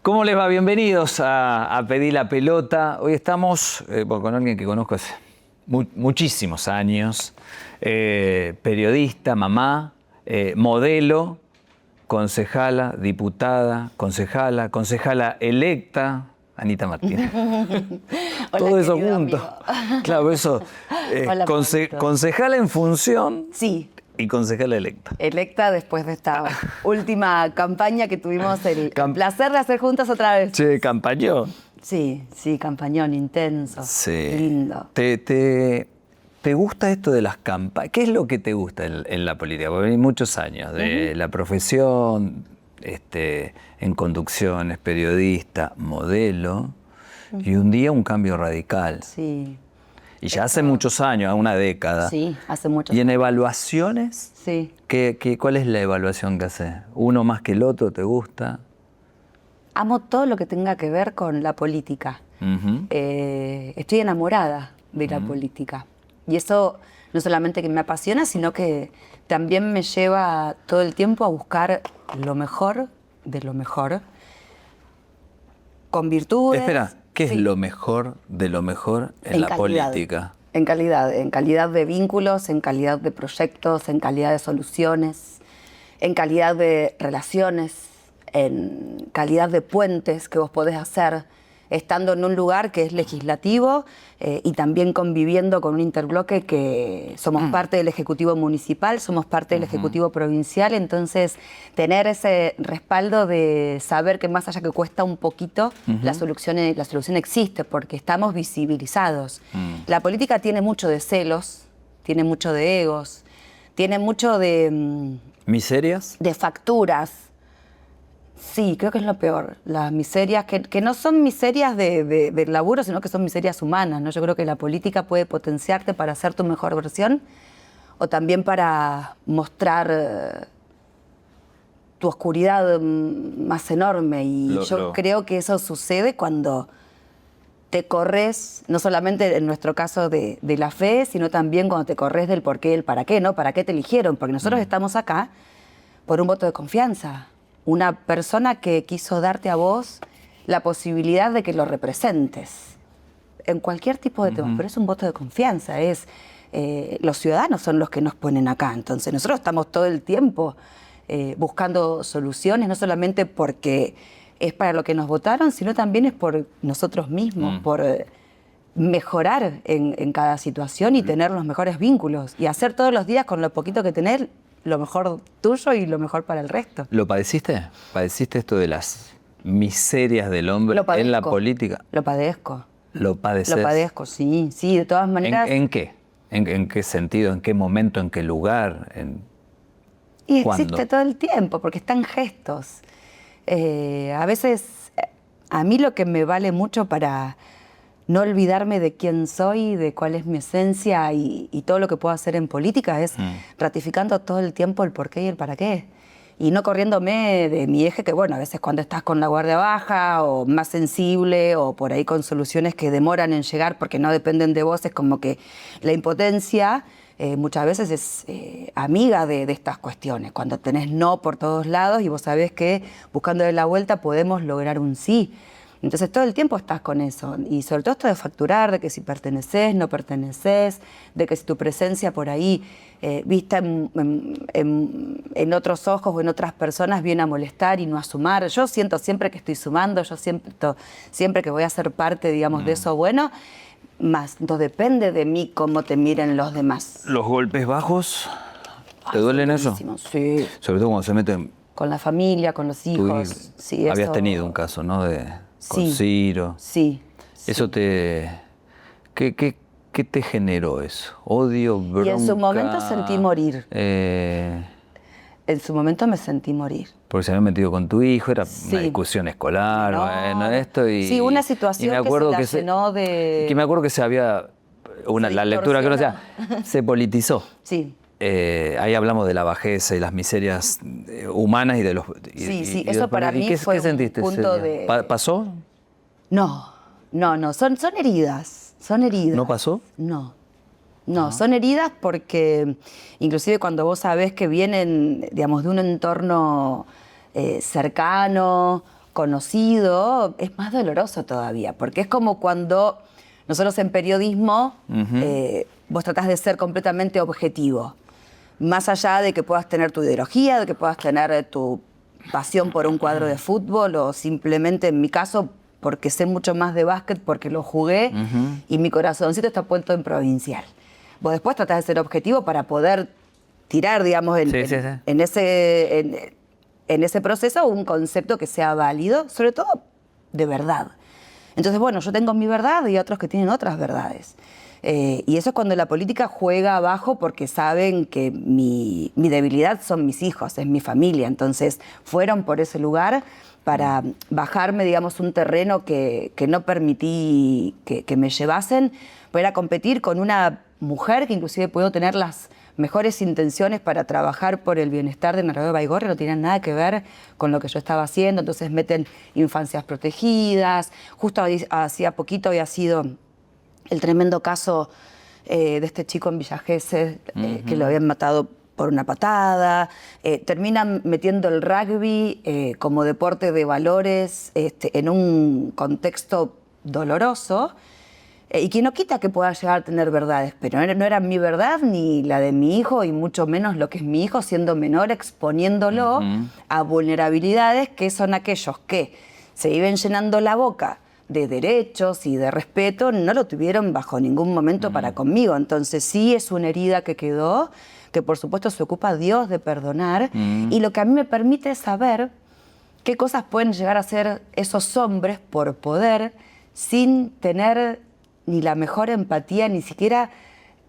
¿Cómo les va? Bienvenidos a Pedí la Pelota. Hoy estamos con alguien que conozco hace muchísimos años, periodista, mamá, modelo, concejala, diputada, concejala electa, Anita Martínez. Hola, todo eso querido junto. amigo. Claro, eso. Hola, Pablito. Concejala en función Sí, y concejala electa. electa después de esta última campaña que tuvimos el placer de hacer juntas otra vez. Che, campañón. Sí, campañón intenso, Sí. lindo. ¿Te gusta esto de las campañas? ¿Qué es lo que te gusta en la política? Porque hay muchos años de la profesión, en conducciones, periodista, modelo, y un día un cambio radical. Sí. Y ya hace muchos años, una década. Sí, hace muchos ¿Y en años. evaluaciones? Sí. ¿Cuál es la evaluación que haces? ¿Uno más que el otro te gusta? Amo todo lo que tenga que ver con la política. Ujú. Estoy enamorada de la política. Y eso no solamente que me apasiona, sino que también me lleva todo el tiempo a buscar lo mejor de lo mejor, con virtudes. Espera, ¿qué es Sí. lo mejor de lo mejor en la calidad. política? En calidad de vínculos, en calidad de proyectos, en calidad de soluciones, en calidad de relaciones, en calidad de puentes que vos podés hacer estando en un lugar que es legislativo y también conviviendo con un interbloque que somos parte del Ejecutivo Municipal, somos parte del Ejecutivo Provincial, entonces tener ese respaldo de saber que más allá que cuesta un poquito, la solución existe porque estamos visibilizados. La política tiene mucho de celos, tiene mucho de egos, tiene mucho de ¿Miserias? de facturas. Sí, creo que es lo peor. Las miserias, que no son miserias del laburo, sino que son miserias humanas, ¿no? Yo creo que la política puede potenciarte para hacer tu mejor versión o también para mostrar tu oscuridad más enorme. Y creo que eso sucede cuando te corres, no solamente en nuestro caso de la fe, sino también cuando te corres del por qué y el para qué, ¿no? ¿Para qué te eligieron? Porque nosotros estamos acá por un voto de confianza. Una persona que quiso darte a vos la posibilidad de que lo representes en cualquier tipo de temas, pero es un voto de confianza, los ciudadanos son los que nos ponen acá, entonces nosotros estamos todo el tiempo buscando soluciones, no solamente porque es para lo que nos votaron, sino también es por nosotros mismos, por mejorar en cada situación y tener los mejores vínculos y hacer todos los días con lo poquito que tenés lo mejor tuyo y lo mejor para el resto. ¿Lo padeciste? ¿Padeciste esto de las miserias del hombre en la política? Lo padezco. ¿Lo padeces? Lo padezco, sí, de todas maneras. ¿En qué? ¿En qué sentido? ¿En qué momento? ¿En qué lugar? Y ¿cuándo? existe todo el tiempo, porque están gestos. A veces, a mí lo que me vale mucho para no olvidarme de quién soy, de cuál es mi esencia y todo lo que puedo hacer en política es ratificando todo el tiempo el por qué y el para qué. Y no corriéndome de mi eje, que bueno, a veces cuando estás con la guardia baja o más sensible o por ahí con soluciones que demoran en llegar porque no dependen de vos, es como que la impotencia muchas veces es amiga de estas cuestiones. Cuando tenés no por todos lados y vos sabés que buscando de la vuelta podemos lograr un sí. Entonces todo el tiempo estás con eso y sobre todo esto de facturar, de que si perteneces, no perteneces, de que si tu presencia por ahí vista en otros ojos o en otras personas viene a molestar y no a sumar. Yo siento siempre que estoy sumando, yo siento siempre que voy a ser parte, digamos, de eso bueno, más no depende de mí cómo te miren los demás. ¿Los golpes bajos te duelen eso? Sí. Sobre todo cuando se meten... Con la familia, con los hijos. Sí, habías eso... tenido un caso, ¿no? Con Sí. Ciro. Sí. Eso te... ¿Qué te generó eso? ¿Odio, bronca? Y en su momento sentí morir. En su momento me sentí morir. Porque se habían metido con tu hijo, era Sí. una discusión escolar, No. bueno, esto y... Sí, una situación y me acuerdo que se la llenó de... Que me acuerdo que se había... la lectura que no sea, se politizó. Sí. Ahí hablamos de la bajeza y las miserias humanas y de los... Sí, eso para mí fue ¿qué sentiste un punto ese día? de... ¿Pasó? No, son heridas, son heridas. ¿No pasó? No, son heridas porque inclusive cuando vos sabés que vienen, digamos, de un entorno cercano conocido, es más doloroso todavía, porque es como cuando nosotros en periodismo vos tratás de ser completamente objetivo, más allá de que puedas tener tu ideología, de que puedas tener tu pasión por un cuadro de fútbol o simplemente, en mi caso, porque sé mucho más de básquet, porque lo jugué y mi corazoncito está puesto en provincial. Vos después tratás de ser objetivo para poder tirar, digamos, en ese proceso un concepto que sea válido, sobre todo de verdad. Entonces, bueno, yo tengo mi verdad y otros que tienen otras verdades. Y eso es cuando la política juega abajo porque saben que mi debilidad son mis hijos, es mi familia. Entonces, fueron por ese lugar para bajarme, digamos, un terreno que no permití que me llevasen, para competir con una mujer que inclusive pudo tener las mejores intenciones para trabajar por el bienestar de Noroña Baigorria, no tenían nada que ver con lo que yo estaba haciendo. Entonces meten infancias protegidas. Justo hacía poquito había sido el tremendo caso de este chico en Villa Gesell, que lo habían matado por una patada. Terminan metiendo el rugby como deporte de valores en un contexto doloroso. Y que no quita que pueda llegar a tener verdades, pero no era mi verdad ni la de mi hijo, y mucho menos lo que es mi hijo siendo menor, exponiéndolo a vulnerabilidades que son aquellos que se viven llenando la boca de derechos y de respeto, no lo tuvieron bajo ningún momento para conmigo. Entonces sí es una herida que quedó, que por supuesto se ocupa Dios de perdonar, y lo que a mí me permite es saber qué cosas pueden llegar a hacer esos hombres por poder sin tener ni la mejor empatía, ni siquiera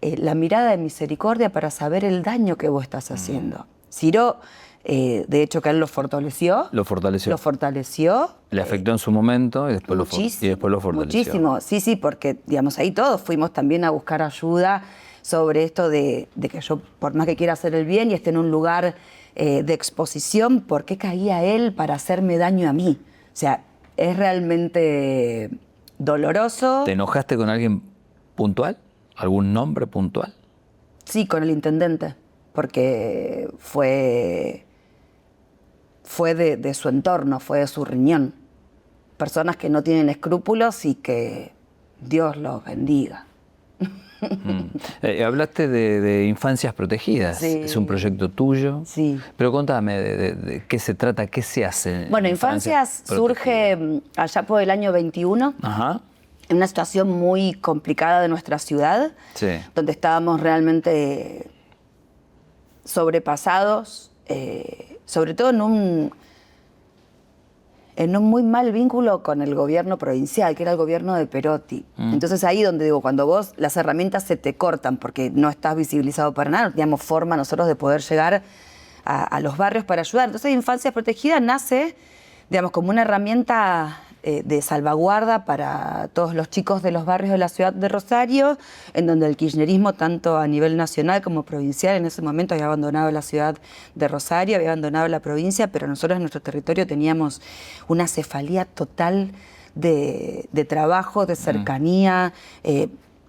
la mirada de misericordia para saber el daño que vos estás haciendo. Ciro, de hecho, que él lo fortaleció. Lo fortaleció. Lo fortaleció. Le afectó en su momento y después, lo fortaleció. Muchísimo, sí, porque, digamos, ahí todos fuimos también a buscar ayuda sobre esto de que yo, por más que quiera hacer el bien y esté en un lugar de exposición, ¿por qué caía él para hacerme daño a mí? O sea, es realmente doloroso. ¿Te enojaste con alguien puntual? ¿Algún nombre puntual? Sí, con el intendente, porque fue de su entorno, fue de su riñón. Personas que no tienen escrúpulos y que Dios los bendiga. Hablaste de Infancias Protegidas. Sí. Es un proyecto tuyo. Sí. Pero contame de qué se trata, qué se hace. Bueno, Infancias surge allá por el año 21. Ajá. En una situación muy complicada de nuestra ciudad, Sí. donde estábamos realmente sobrepasados, sobre todo en un muy mal vínculo con el gobierno provincial, que era el gobierno de Perotti. Entonces ahí donde digo, cuando vos las herramientas se te cortan porque no estás visibilizado para nada, no teníamos forma nosotros de poder llegar a los barrios para ayudar. Entonces Infancias Protegidas nace, digamos, como una herramienta de salvaguarda para todos los chicos de los barrios de la ciudad de Rosario, en donde el kirchnerismo, tanto a nivel nacional como provincial, en ese momento había abandonado la ciudad de Rosario, había abandonado la provincia, pero nosotros en nuestro territorio teníamos una cefalía total de trabajo, de cercanía.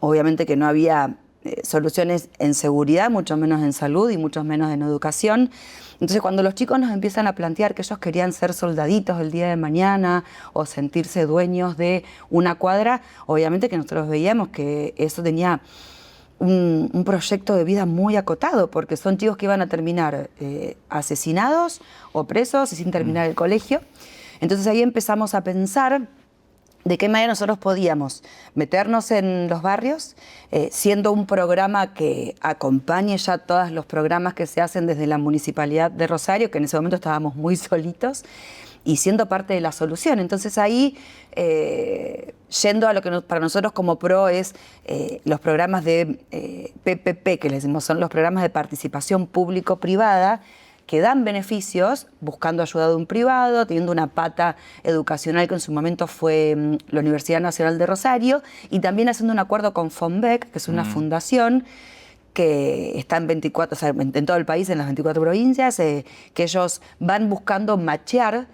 Obviamente que no había soluciones en seguridad, mucho menos en salud y mucho menos en educación. Entonces, cuando los chicos nos empiezan a plantear que ellos querían ser soldaditos el día de mañana o sentirse dueños de una cuadra, obviamente que nosotros veíamos que eso tenía un proyecto de vida muy acotado, porque son chicos que iban a terminar asesinados o presos y sin terminar el colegio. Entonces ahí empezamos a pensar de qué manera nosotros podíamos meternos en los barrios, siendo un programa que acompañe ya todos los programas que se hacen desde la Municipalidad de Rosario, que en ese momento estábamos muy solitos, y siendo parte de la solución. Entonces ahí, yendo a lo que para nosotros como PRO es los programas de PPP, que les decimos son los programas de participación público-privada, que dan beneficios buscando ayuda de un privado, teniendo una pata educacional que en su momento fue la Universidad Nacional de Rosario, y también haciendo un acuerdo con FONBEC, que es una fundación que está en 24, o sea, en todo el país, en las 24 provincias, que ellos van buscando machear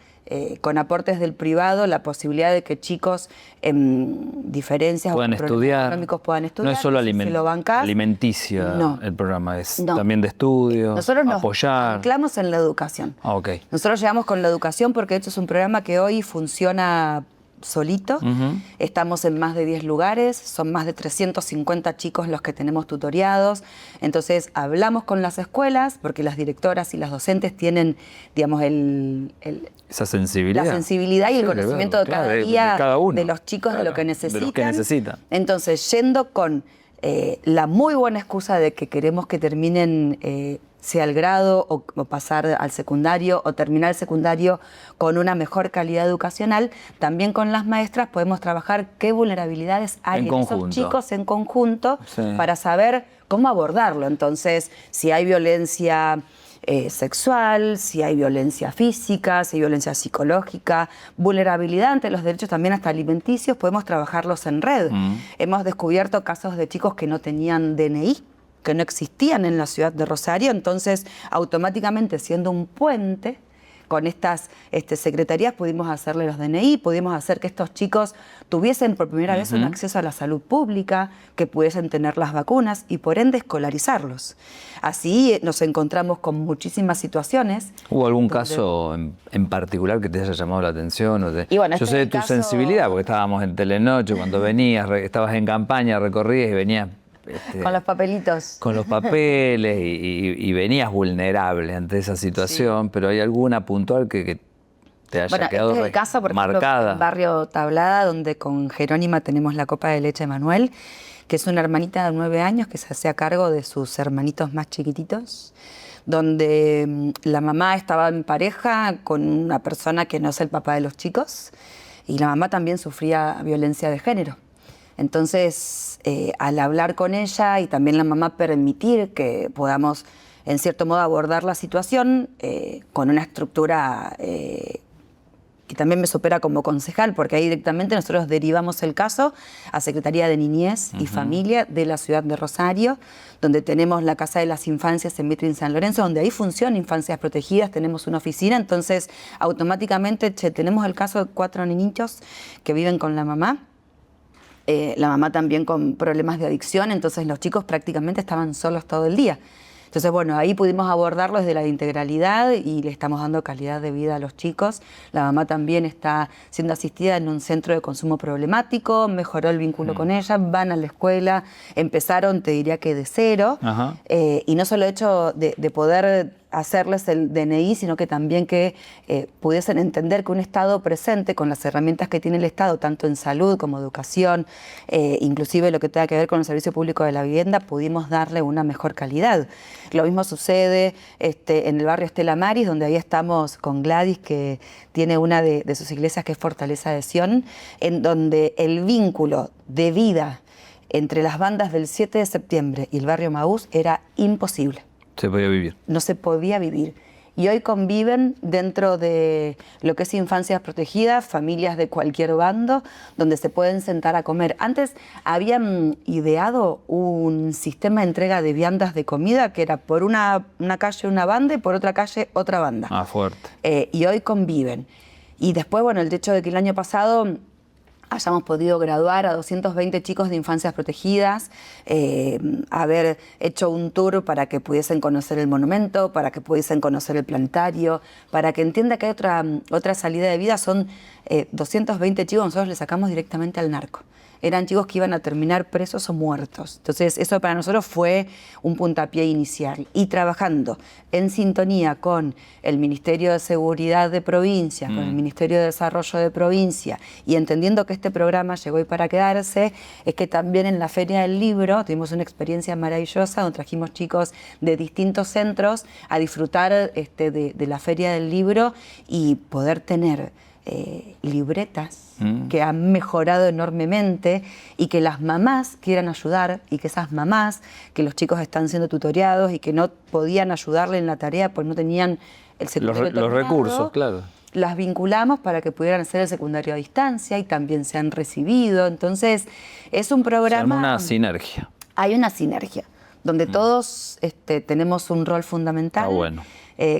con aportes del privado, la posibilidad de que chicos en diferencias puedan o problemas estudiar. económicos puedan estudiar. No es solo si se lo bancás, alimenticia no. el programa, es No. también de estudio, Nosotros nos apoyar. anclamos en la educación. Ah, ok. Nosotros llegamos con la educación porque esto es un programa que hoy funciona solito. Estamos en más de 10 lugares, son más de 350 chicos los que tenemos tutoriados. Entonces hablamos con las escuelas porque las directoras y las docentes tienen, digamos, Esa sensibilidad. la sensibilidad y el conocimiento de cada día, de cada uno. de los chicos, de lo que necesitan. De los que necesitan. Entonces, yendo con la muy buena excusa de que queremos que terminen sea el grado o pasar al secundario o terminar el secundario con una mejor calidad educacional, también con las maestras podemos trabajar qué vulnerabilidades hay en esos chicos en conjunto para saber cómo abordarlo. Entonces, si hay violencia sexual, si hay violencia física, si hay violencia psicológica, vulnerabilidad ante los derechos también hasta alimenticios, podemos trabajarlos en red. Hemos descubierto casos de chicos que no tenían DNI, que no existían en la ciudad de Rosario, entonces automáticamente siendo un puente con estas secretarías pudimos hacerle los DNI, pudimos hacer que estos chicos tuviesen por primera vez un acceso a la salud pública, que pudiesen tener las vacunas y por ende escolarizarlos. Así nos encontramos con muchísimas situaciones. ¿Hubo algún caso en particular que te haya llamado la atención? Y bueno, yo sé de tu sensibilidad, porque estábamos en Telenoche, cuando venías, estabas en campaña, recorrías y venías... con los papelitos. Con los papeles y venías vulnerable ante esa situación, pero ¿hay alguna puntual que te haya quedado este es el caso, por marcada? Ejemplo, en Barrio Tablada, donde con Jerónima tenemos la copa de leche de Manuel, que es una hermanita de 9 años que se hacía cargo de sus hermanitos más chiquititos, donde la mamá estaba en pareja con una persona que no es el papá de los chicos, y la mamá también sufría violencia de género. Entonces, al hablar con ella y también la mamá permitir que podamos, en cierto modo, abordar la situación con una estructura que también me supera como concejal, porque ahí directamente nosotros derivamos el caso a Secretaría de Niñez y Familia de la ciudad de Rosario, donde tenemos la Casa de las Infancias en Mitre y San Lorenzo, donde ahí funciona Infancias Protegidas, tenemos una oficina, entonces automáticamente tenemos el caso de 4 niñitos que viven con la mamá también con problemas de adicción, entonces los chicos prácticamente estaban solos todo el día. Entonces, bueno, ahí pudimos abordarlo desde la integralidad y le estamos dando calidad de vida a los chicos. La mamá también está siendo asistida en un centro de consumo problemático, mejoró el vínculo con ella, van a la escuela, empezaron, te diría que de cero, y no solo el hecho de poder hacerles el DNI, sino que también que pudiesen entender que un Estado presente con las herramientas que tiene el Estado, tanto en salud como educación, inclusive lo que tenga que ver con el servicio público de la vivienda, pudimos darle una mejor calidad. Lo mismo sucede en el barrio Estela Maris, donde ahí estamos con Gladys, que tiene una de sus iglesias que es Fortaleza de Sion, en donde el vínculo de vida entre las bandas del 7 de septiembre y el barrio Maús era imposible. Se podía vivir. No se podía vivir. Y hoy conviven dentro de lo que es Infancias Protegidas, familias de cualquier bando, donde se pueden sentar a comer. Antes habían ideado un sistema de entrega de viandas de comida que era por una calle una banda y por otra calle otra banda. Ah, fuerte. Y hoy conviven. Y después, bueno, el hecho de que el año pasado hayamos podido graduar a 220 chicos de Infancias Protegidas, haber hecho un tour para que pudiesen conocer el monumento, para que pudiesen conocer el planetario, para que entienda que hay otra salida de vida. Son 220 chicos, nosotros les sacamos directamente al narco. Eran chicos que iban a terminar presos o muertos. Entonces, eso para nosotros fue un puntapié inicial. Y trabajando en sintonía con el Ministerio de Seguridad de Provincia, con el Ministerio de Desarrollo de Provincia, y entendiendo que este programa llegó y para quedarse, es que también en la Feria del Libro tuvimos una experiencia maravillosa, donde trajimos chicos de distintos centros a disfrutar de la Feria del Libro y poder tener libretas que han mejorado enormemente y que las mamás quieran ayudar y que esas mamás, que los chicos están siendo tutoriados y que no podían ayudarle en la tarea porque no tenían el secundario los recursos, claro. Las vinculamos para que pudieran hacer el secundario a distancia y también se han recibido. Entonces, es un programa... una sinergia. Hay una sinergia donde todos tenemos un rol fundamental. Está bueno.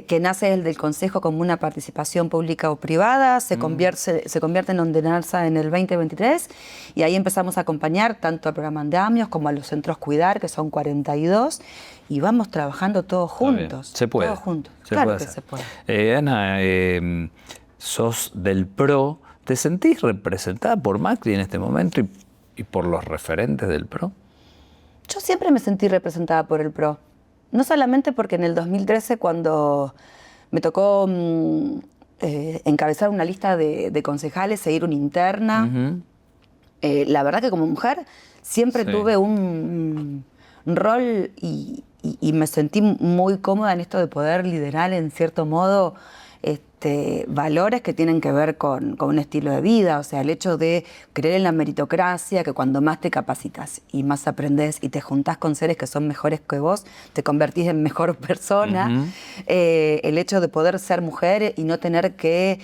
que nace el del Consejo como una participación pública o privada, se convierte en ordenanza en el 2023 y ahí empezamos a acompañar tanto al programa Andamios como a los centros Cuidar, que son 42, y vamos trabajando todos juntos. Se puede. Todos juntos. Se claro puede que hacer. se puede. Ana, sos del PRO. ¿Te sentís representada por Macri en este momento y por los referentes del PRO? Yo siempre me sentí representada por el PRO. No solamente porque en el 2013, cuando me tocó encabezar una lista de concejales, seguir una interna, la verdad que como mujer siempre tuve un rol y me sentí muy cómoda en esto de poder liderar en cierto modo valores que tienen que ver con un estilo de vida, o sea, el hecho de creer en la meritocracia, que cuando más te capacitas y más aprendes y te juntás con seres que son mejores que vos, te convertís en mejor persona, el hecho de poder ser mujer y no tener que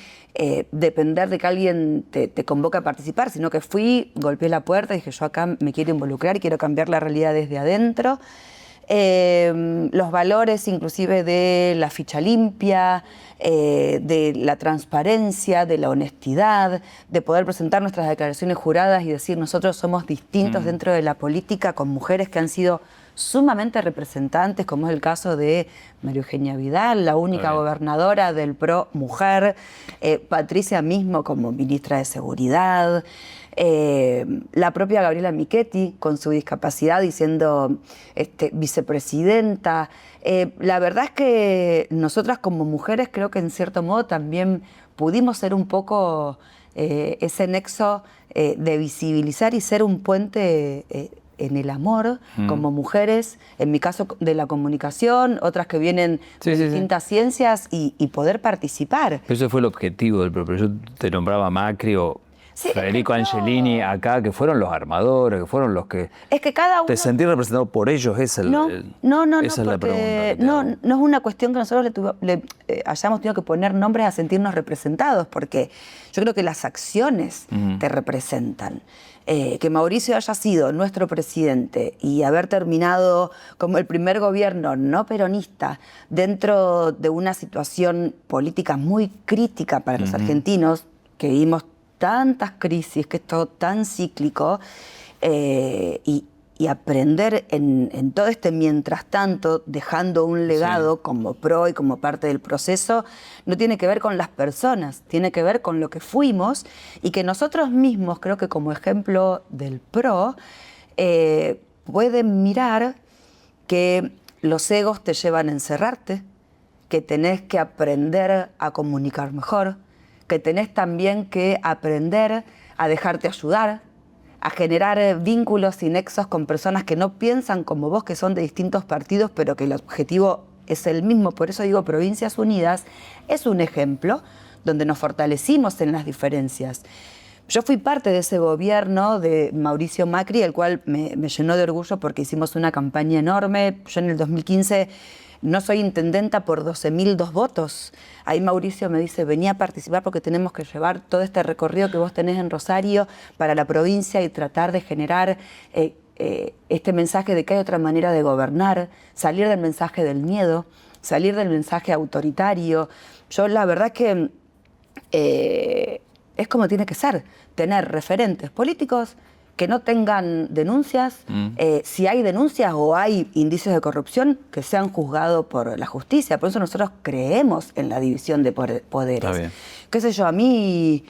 depender de que alguien te convoque a participar, sino que fui, golpeé la puerta y dije, yo acá me quiero involucrar y quiero cambiar la realidad desde adentro. Los valores inclusive de la ficha limpia, de la transparencia, de la honestidad, de poder presentar nuestras declaraciones juradas y decir nosotros somos distintos dentro de la política, con mujeres que han sido sumamente representantes, como es el caso de María Eugenia Vidal, la única gobernadora del PRO mujer, Patricia mismo como ministra de Seguridad, la propia Gabriela Michetti con su discapacidad y siendo vicepresidenta. La verdad es que nosotras como mujeres creo que en cierto modo también pudimos ser un poco ese nexo de visibilizar y ser un puente en el amor como mujeres, en mi caso de la comunicación, otras que vienen de distintas ciencias y poder participar. Pero ese fue el objetivo del propio. Yo te nombraba Macri o Federico Angelini acá, que fueron los armadores, que furon los que... Es que cada uno... ¿Te sentís representado por ellos? No, esa es la pregunta. No es una cuestión que nosotros hayamos tenido que poner nombres a sentirnos representados, porque yo creo que las acciones te representan. Que Mauricio haya sido nuestro presidente y haber terminado como el primer gobierno no peronista dentro de una situación política muy crítica para los argentinos, que vivimos tantas crisis, que es todo tan cíclico, y aprender en todo mientras tanto, dejando un legado como PRO y como parte del proceso, no tiene que ver con las personas, tiene que ver con lo que fuimos y que nosotros mismos, creo que como ejemplo del PRO, pueden mirar que los egos te llevan a encerrarte, que tenés que aprender a comunicar mejor, que tenés también que aprender a dejarte ayudar, a generar vínculos y nexos con personas que no piensan como vos, que son de distintos partidos, pero que el objetivo es el mismo. Por eso digo, Provincias Unidas es un ejemplo donde nos fortalecimos en las diferencias. Yo fui parte de ese gobierno de Mauricio Macri, el cual me llenó de orgullo porque hicimos una campaña enorme. Yo en el 2015... no soy intendenta por 12.002 votos. Ahí Mauricio me dice, vení a participar porque tenemos que llevar todo este recorrido que vos tenés en Rosario para la provincia y tratar de generar este mensaje de que hay otra manera de gobernar, salir del mensaje del miedo, salir del mensaje autoritario. Yo la verdad que es como tiene que ser, tener referentes políticos que no tengan denuncias, si hay denuncias o hay indicios de corrupción, que sean juzgados por la justicia. Por eso nosotros creemos en la división de poderes. Qué sé yo, a mí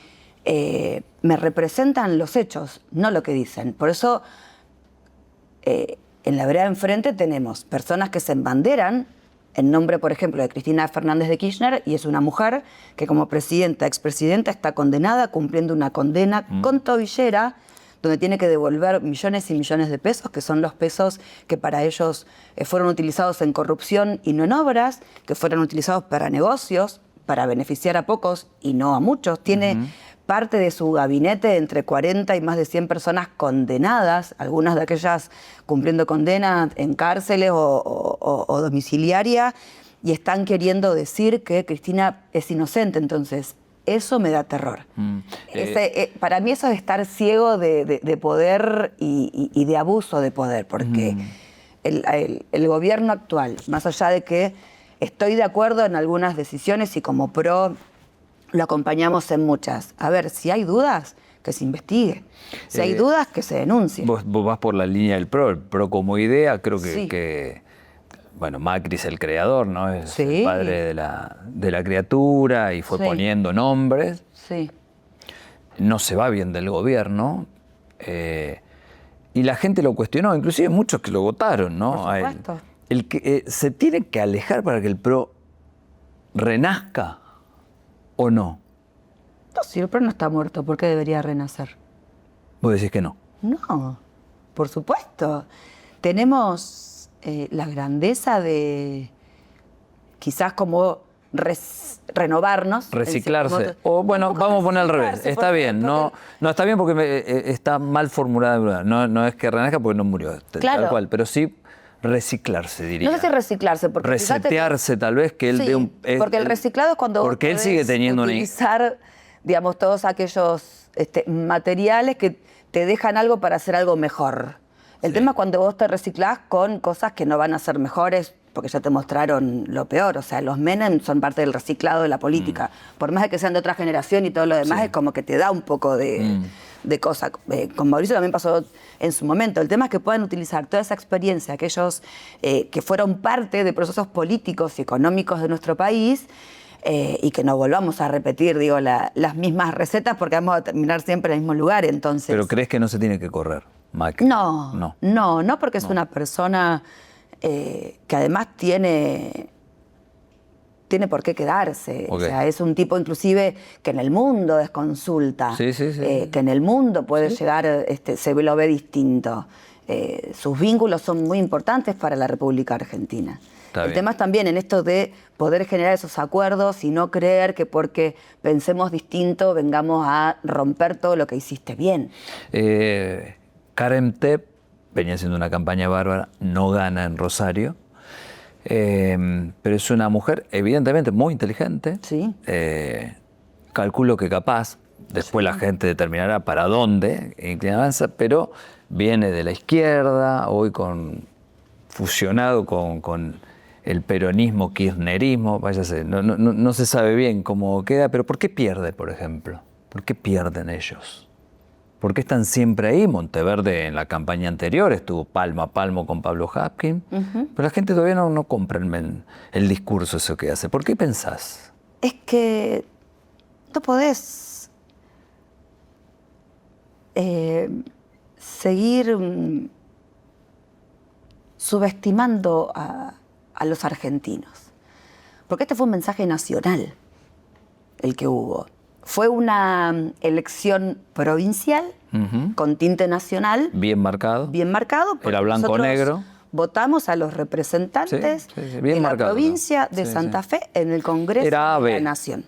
me representan los hechos, no lo que dicen. Por eso en la vereda de enfrente tenemos personas que se embanderan en nombre, por ejemplo, de Cristina Fernández de Kirchner, y es una mujer que como presidenta, expresidenta, está condenada, cumpliendo una condena con tobillera, donde tiene que devolver millones y millones de pesos, que son los pesos que para ellos fueron utilizados en corrupción y no en obras, que fueron utilizados para negocios, para beneficiar a pocos y no a muchos. Tiene parte de su gabinete entre 40 y más de 100 personas condenadas, algunas de aquellas cumpliendo condena en cárceles o domiciliaria, y están queriendo decir que Cristina es inocente. Entonces, eso me da terror. Para mí eso es estar ciego de poder y de abuso de poder, porque el gobierno actual, más allá de que estoy de acuerdo en algunas decisiones y como PRO lo acompañamos en muchas. A ver, si hay dudas, que se investigue. Si hay dudas, que se denuncie. Vos vas por la línea del PRO, el PRO como idea, creo que, Sí. bueno, Macri es el creador, ¿no? Es Sí. el padre de la criatura y fue Sí. poniendo nombres. Sí. No se va bien del gobierno. Y la gente lo cuestionó, inclusive muchos que lo votaron, ¿no? Por A él. supuesto. El que se tiene que alejar para que el PRO renazca o no. No, si el PRO no está muerto, ¿por qué debería renacer? Vos decís que no. No, por supuesto. Tenemos la grandeza de quizás como renovarnos. Reciclarse. O bueno, Tampoco vamos a poner al revés. reciclarse, Está bien. No, no está bien porque está mal formulada. No es que renazca porque no murió. Claro. Tal cual. Pero sí reciclarse, diría. No sé si reciclarse, porque fíjate que- resetearse tal vez que él Sí, dé un... porque el reciclado es cuando vos porque él sigue podés teniendo una... utilizar, digamos, todos aquellos materiales que te dejan algo para hacer algo mejor. El tema es cuando vos te reciclás con cosas que no van a ser mejores porque ya te mostraron lo peor. O sea, los Menem son parte del reciclado de la política. Por más de que sean de otra generación y todo lo demás, es como que te da un poco de cosas. Con Mauricio también pasó en su momento. El tema es que puedan utilizar toda esa experiencia, aquellos que fueron parte de procesos políticos y económicos de nuestro país, y que no volvamos a repetir, digo, las mismas recetas porque vamos a terminar siempre en el mismo lugar. Entonces, Pero ¿crees que no se tiene que correr, Macri? no, porque es una persona que además tiene por qué quedarse. Ok. O sea, es un tipo inclusive que en el mundo es consulta, Sí. que en el mundo puede llegar, se lo ve distinto. Sus vínculos son muy importantes para la República Argentina. Está El bien. tema es también en esto de poder generar esos acuerdos y no creer que porque pensemos distinto vengamos a romper todo lo que hiciste bien. Karen Tepp venía haciendo una campaña bárbara, no gana en Rosario, pero es una mujer evidentemente muy inteligente. Sí. Calculo que capaz, después la gente determinará para dónde inclinarse, pero viene de la izquierda, hoy fusionado con el peronismo, kirchnerismo, váyase, no se sabe bien cómo queda, pero ¿por qué pierde, por ejemplo? ¿Por qué pierden ellos? ¿Por qué están siempre ahí? Monteverde en la campaña anterior estuvo palmo a palmo con Pablo Hapkin, pero la gente todavía no compra el discurso eso que hace. ¿Por qué pensás? Es que no podés seguir subestimando a los argentinos. Porque este fue un mensaje nacional el que hubo. Fue una elección provincial con tinte nacional. Bien marcado. Bien marcado. porque Era blanco-negro. nosotros votamos a los representantes Sí, bien de la marcado, provincia ¿no? de Sí, Santa sí. Fe en el Congreso Era de AB. la Nación.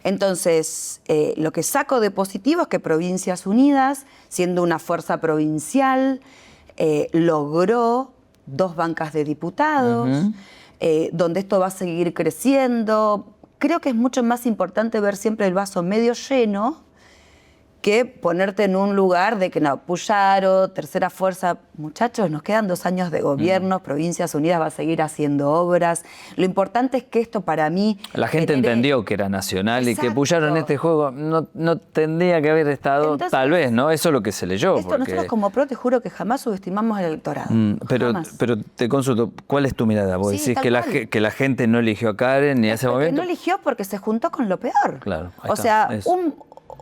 Entonces, lo que saco de positivo es que Provincias Unidas, siendo una fuerza provincial, logró 2 bancas de diputados, donde esto va a seguir creciendo. Creo que es mucho más importante ver siempre el vaso medio lleno que ponerte en un lugar de que no, Puyaro, tercera fuerza. Muchachos, nos quedan 2 años de gobierno, Provincias Unidas va a seguir haciendo obras. Lo importante es que esto para mí... La gente entendió que era nacional y que Exacto. Puyaro en este juego no tendría que haber estado, Entonces, tal vez, ¿no? Eso es lo que se leyó. Esto nosotros como PRO te juro que jamás subestimamos el electorado. Jamás. Pero te consulto, ¿cuál es tu mirada? Vos Sí, decís tal que cual. que la gente no eligió a Karen ni a ese Porque momento. no eligió porque se juntó con lo peor. Claro, ahí O está, sea, eso.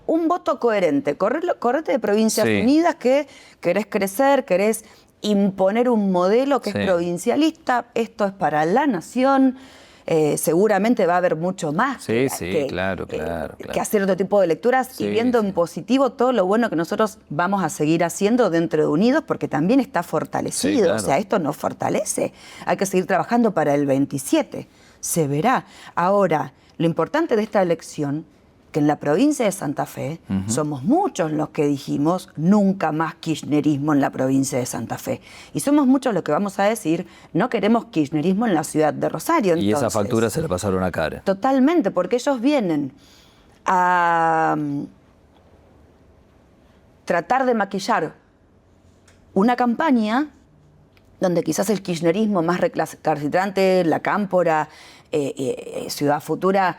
un voto coherente. Correte de Provincias Sí. Unidas que querés crecer, querés imponer un modelo que Sí. es provincialista. Esto es para la nación. Seguramente va a haber mucho más Sí, claro. que hacer otro tipo de lecturas Sí, y viendo sí. en positivo todo lo bueno que nosotros vamos a seguir haciendo dentro de Unidos porque también está fortalecido. Sí, claro. O sea, esto nos fortalece. Hay que seguir trabajando para el 27. Se verá. Ahora, lo importante de esta elección, que en la provincia de Santa Fe somos muchos los que dijimos nunca más kirchnerismo en la provincia de Santa Fe. Y somos muchos los que vamos a decir no queremos kirchnerismo en la ciudad de Rosario. Y esa Entonces, factura se la pasaron a Karen. totalmente, porque ellos vienen a tratar de maquillar una campaña donde quizás el kirchnerismo más recalcitrante, la Cámpora, Ciudad Futura,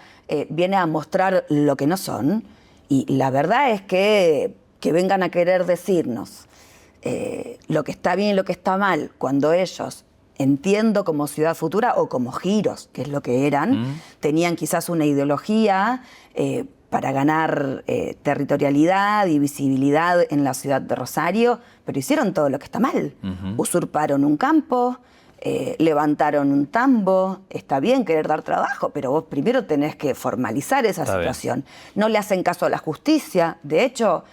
viene a mostrar lo que no son. Y la verdad es que vengan a querer decirnos lo que está bien y lo que está mal, cuando ellos, entiendo como Ciudad Futura o como Giros, que es lo que eran, tenían quizás una ideología para ganar territorialidad y visibilidad en la ciudad de Rosario, pero hicieron todo lo que está mal. Usurparon un campo, levantaron un tambo. Está bien querer dar trabajo, pero vos primero tenés que formalizar esa situación. No le hacen caso a la justicia. De hecho,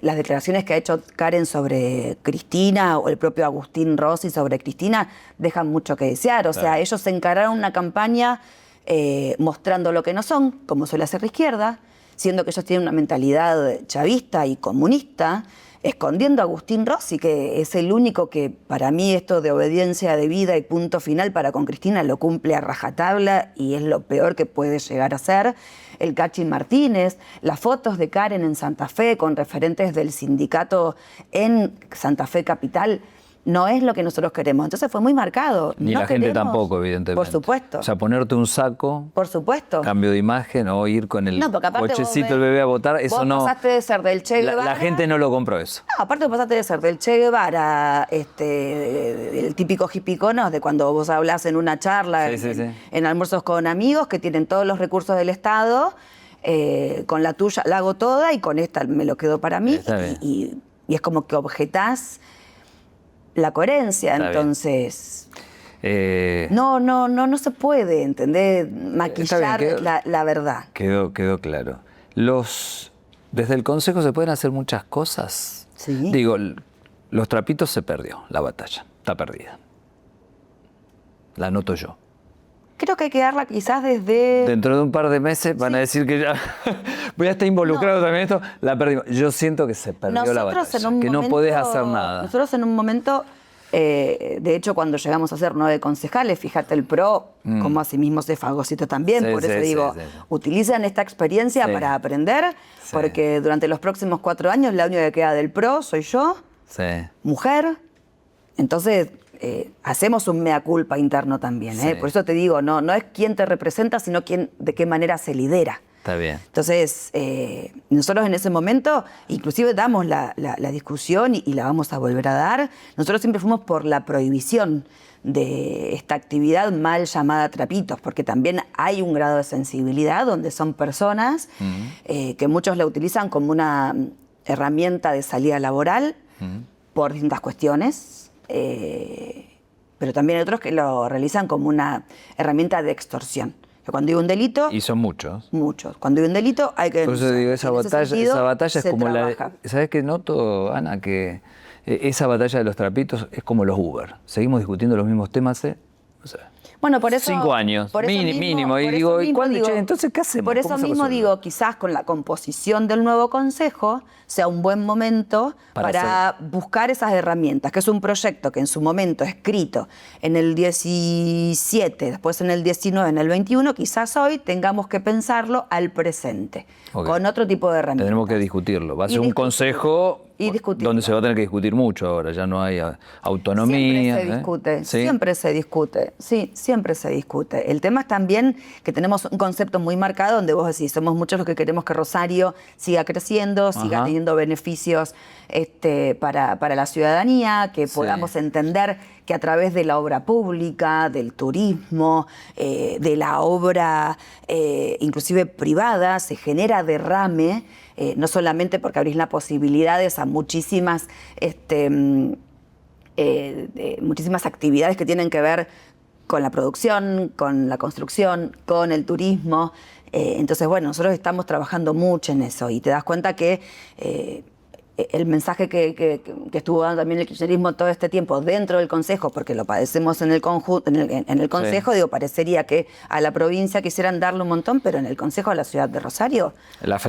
las declaraciones que ha hecho Karen sobre Cristina o el propio Agustín Rossi sobre Cristina dejan mucho que desear. O sea, ellos encararon una campaña mostrando lo que no son, como suele hacer la izquierda, siendo que ellos tienen una mentalidad chavista y comunista, escondiendo a Agustín Rossi, que es el único que, para mí, esto de obediencia debida y punto final para con Cristina lo cumple a rajatabla y es lo peor que puede llegar a ser. El Cachi Martínez, las fotos de Karen en Santa Fe con referentes del sindicato en Santa Fe Capital, no es lo que nosotros queremos. Entonces fue muy marcado. Ni la gente tampoco, evidentemente. Por supuesto. O sea, ponerte un saco, por supuesto, cambio de imagen o ir con el cochecito del bebé a votar, eso no. Pasaste de ser del Che Guevara. La gente no lo compró eso. No, aparte pasaste de ser del Che Guevara, el típico hipicono de cuando vos hablás en una charla, en almuerzos con amigos que tienen todos los recursos del Estado, con la tuya la hago toda y con esta me lo quedo para mí. Y es como que objetás la coherencia. Está entonces no se puede, ¿entendés? Maquillar bien, la verdad. Quedó claro. Desde el Consejo se pueden hacer muchas cosas. Sí. Digo, los trapitos se perdió, la batalla, está perdida. La noto yo. Creo que hay que darla quizás desde... Dentro de un par de meses van a decir que ya voy a estar involucrado también en esto, la perdimos. Yo siento que se perdió la batalla, que no podés hacer nada. Nosotros en un momento, de hecho cuando llegamos a ser 9 concejales, fíjate el PRO, como a sí mismo se fagocitó también, por eso digo, utilizan esta experiencia para aprender, porque durante los próximos 4 años la única que queda del PRO soy yo, mujer, entonces... hacemos un mea culpa interno también. Por eso te digo, no es quién te representa, sino de qué manera se lidera. Está bien. Entonces, nosotros en ese momento, inclusive damos la discusión y la vamos a volver a dar. Nosotros siempre fuimos por la prohibición de esta actividad mal llamada trapitos, porque también hay un grado de sensibilidad donde son personas que muchos la utilizan como una herramienta de salida laboral por distintas cuestiones. Pero también hay otros que lo realizan como una herramienta de extorsión. Cuando hay un delito... Y son muchos. Muchos. Cuando hay un delito hay que... Por eso digo, esa batalla es como trabaja. ¿Sabes qué noto, Ana? Que esa batalla de los trapitos es como los Uber. Seguimos discutiendo los mismos temas, no sé. Bueno, por eso... 5 años, mínimo. Y digo, entonces, ¿qué hacemos? Por eso mismo digo, quizás con la composición del nuevo Consejo sea un buen momento para buscar esas herramientas, que es un proyecto que en su momento escrito en el 17, después en el 19, en el 21, quizás hoy tengamos que pensarlo al presente, con otro tipo de herramientas. Tenemos que discutirlo. Va a ser un consejo donde se va a tener que discutir mucho ahora, ya no hay autonomía. Siempre se discute, siempre se discute, sí, siempre se discute. El tema es también que tenemos un concepto muy marcado donde vos decís, somos muchos los que queremos que Rosario siga creciendo, siga teniendo beneficios para la ciudadanía, que podamos entender que a través de la obra pública, del turismo, de la obra inclusive privada, se genera derrame, no solamente porque abrís las posibilidades a muchísimas actividades que tienen que ver con la producción, con la construcción, con el turismo. Entonces, bueno, nosotros estamos trabajando mucho en eso y te das cuenta que el mensaje que estuvo dando también el kirchnerismo todo este tiempo dentro del Consejo, porque lo padecemos en el Consejo, digo, parecería que a la provincia quisieran darle un montón, pero en el Consejo de la ciudad de Rosario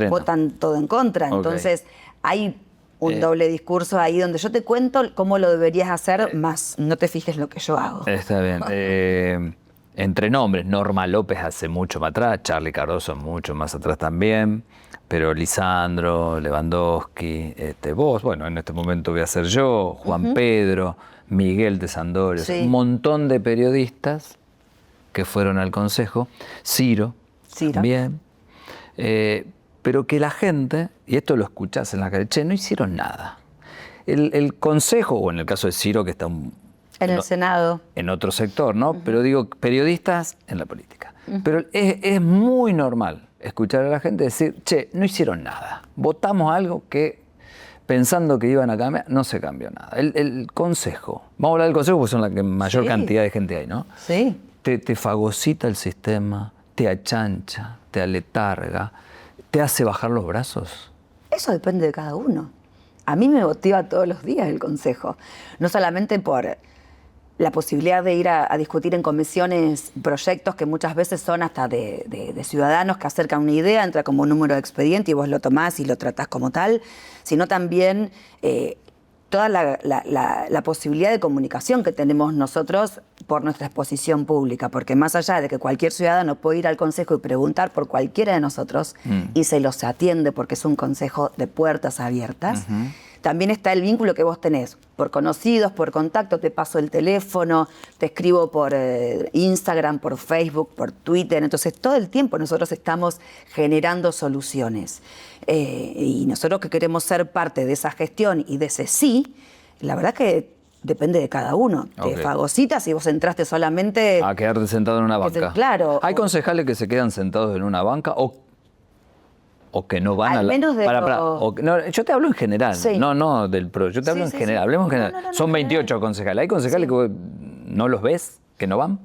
votan todo en contra. Entonces, hay un doble discurso ahí donde yo te cuento cómo lo deberías hacer, más no te fijes lo que yo hago. Está bien. entre nombres, Norma López hace mucho más atrás, Charly Cardoso mucho más atrás también, pero Lisandro, Lewandowski, vos, bueno, en este momento voy a ser yo, Juan Pedro, Miguel de Sandorio, Sí. un montón de periodistas que fueron al Consejo, Ciro. También, pero que la gente, y esto lo escuchás en la calle, che, no hicieron nada. El Consejo, o en el caso de Ciro, que está En el Senado. en otro sector, ¿no? Pero digo, periodistas en la política. Pero es muy normal escuchar a la gente decir, che, no hicieron nada. Votamos algo que, pensando que iban a cambiar, no se cambió nada. El Consejo, vamos a hablar del Consejo porque son la que mayor cantidad de gente hay, ¿no? Sí. Te fagocita el sistema, te achancha, te aletarga, te hace bajar los brazos. Eso depende de cada uno. A mí me motiva todos los días el Consejo. No solamente por la posibilidad de ir a discutir en comisiones proyectos que muchas veces son hasta de ciudadanos que acercan una idea, entra como un número de expediente y vos lo tomás y lo tratás como tal, sino también toda la posibilidad de comunicación que tenemos nosotros por nuestra exposición pública, porque más allá de que cualquier ciudadano puede ir al Consejo y preguntar por cualquiera de nosotros y se los atiende porque es un consejo de puertas abiertas, también está el vínculo que vos tenés por conocidos, por contacto, te paso el teléfono, te escribo por Instagram, por Facebook, por Twitter, entonces todo el tiempo nosotros estamos generando soluciones. Y nosotros que queremos ser parte de esa gestión y de ese sí, la verdad que depende de cada uno. Te fagocita si vos entraste solamente... A quedarte sentado en una banca. Claro. ¿Hay concejales que se quedan sentados en una banca o que no van al a la... menos de no, yo te hablo en general, sí. no del PRO, yo te hablo en general, hablemos en general. Son 28 concejales. ¿Hay concejales que no los ves, que no van?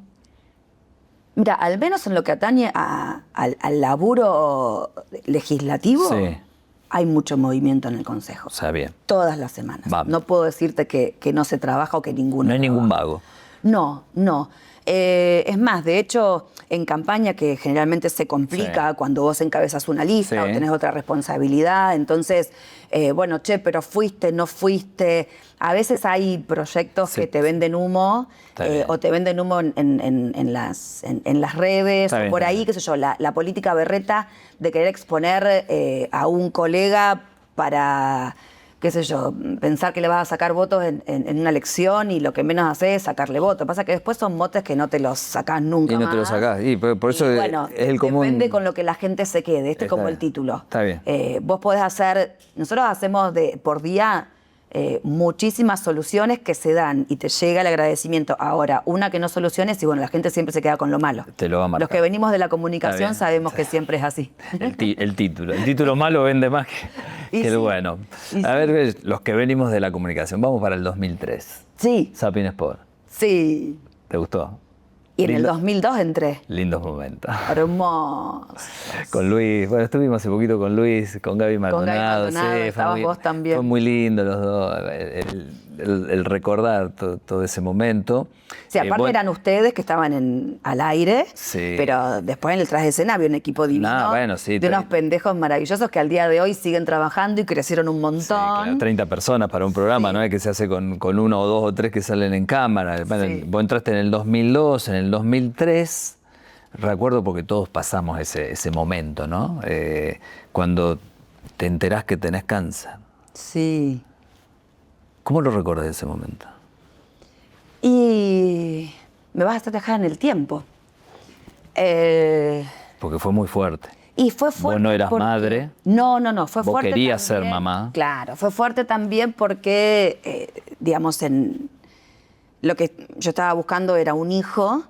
Mira, al menos en lo que atañe al laburo legislativo, hay mucho movimiento en el Consejo. O sea, bien. Todas las semanas. Vamos. No puedo decirte que no se trabaja o que ninguno. No hay ningún vago. No. Es más, de hecho, en campaña, que generalmente se complica cuando vos encabezas una lista o tenés otra responsabilidad, entonces, bueno, che, pero fuiste, no fuiste. A veces hay proyectos que te venden humo o te venden humo en las redes o por ahí, qué sé yo, la política berreta de querer exponer a un colega para... qué sé yo, pensar que le vas a sacar votos en una elección y lo que menos haces es sacarle votos. Pasa que después son motes que no te los sacás nunca más. Y no te los sacás. Y por eso bueno, es el común. Depende con lo que la gente se quede. Este es como el título. Está bien. Vos podés hacer... Nosotros hacemos por día muchísimas soluciones que se dan y te llega el agradecimiento. Ahora, una que no soluciones y bueno, la gente siempre se queda con lo malo. Te lo va a marcar. Los que venimos de la comunicación sabemos que siempre es así. El título malo vende más que el bueno. A ver, los que venimos de la comunicación, vamos para el 2003. Sí. Sapin Sport. Sí. ¿Te gustó? Y en el 2002 entré. Lindos momentos. Hermoso. Con Luis, bueno, estuvimos hace poquito con Luis, con Gaby Maldonado. Estabas vos también. Fue muy lindo los dos, el recordar todo ese momento. Sí, aparte eran ustedes que estaban al aire, pero después en el tras de escena había un equipo divino de unos pendejos maravillosos que al día de hoy siguen trabajando y crecieron un montón. Sí, claro, 30 personas para un programa, no es que se hace con uno o dos o tres que salen en cámara. Bueno, vos entraste en el 2002, en el 2003, recuerdo porque todos pasamos ese momento, ¿no? Cuando te enterás que tenés cáncer. Sí. ¿Cómo lo recordás ese momento? Y me vas a hacer dejar en el tiempo. Porque fue muy fuerte. Y fue fuerte. Vos no eras madre. No, fue vos fuerte. Vos querías también, ser mamá. Claro, fue fuerte también porque, digamos, lo que yo estaba buscando era un hijo.